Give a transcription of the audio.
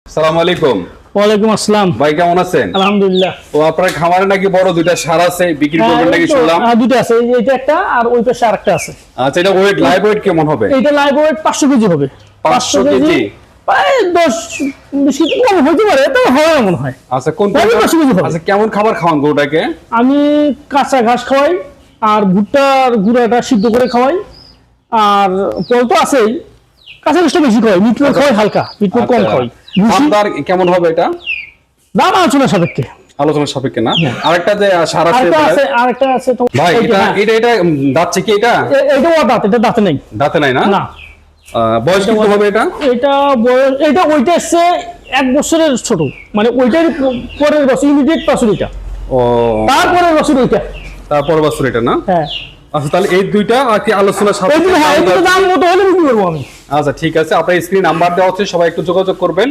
আসসালামু আলাইকুম। ওয়ালাইকুম আসসালাম। ভাই কেমন আছেন? আলহামদুলিল্লাহ। ও আপনার খামারে নাকি বড় দুইটা সার আছে, বিক্রি করবেন নাকি শুনলাম? দুটো আছে, এইটা একটা আর ওই পাশে আরেকটা আছে। আচ্ছা, এটা ওয়েট লাইভ ওয়েট কেমন হবে? এইটা লাইভ ওয়েট 500 কেজি হবে। 500 কেজি? প্রায় 10-20 কেজি কম হতে পারে, তবে হবে না মনে হয়। আচ্ছা, কোন প্রায় 500 কেজি হবে। আচ্ছা, কেমন খাবার খাওয়ান গরুটাকে? আমি কাঁচা ঘাস খাওয়াই, আর ভুট্টার গুঁড়াটা সিদ্ধ করে খাওয়াই, আর ফল তো আছেই, কাঁচা ঘাসটা বেশি খাওয়াই, মিটমোর খাওয়াই হালকা, মিটমোর কম খাওয়াই। দামদার কেমন হবে এটা? দাম আলোচনা সাপেক্ষে। আলোচনা সাপেক্ষে না? আরেকটা যে সার আরেকটা আছে তো ভাই, এটা দাঁতছে কি এটা? এটা দাঁত, এটা দাঁতে নেই। দাঁতে নাই না? না। বয়স কত হবে এটা? এটা বয়স, এটা ওইটা এসছে 1 বছরের ছোট, মানে ওইটার পরের বছর, ইমিডিয়েট বছর এটা। ও, তারপরের বছর ওইটা। তারপর বছর এটা না? হ্যাঁ। আচ্ছা, তাহলে এই দুইটা আর কি আলোচনা এই সাপেক্ষে। দুটো, হ্যাঁ, এই দুটো দাম মতো হলে বিক্রি করবো আমি। আচ্ছা, ঠিক আছে, আপনার স্ক্রিন নাম্বার দেওয়া হচ্ছে, সবাই একটু যোগাযোগ করবেন।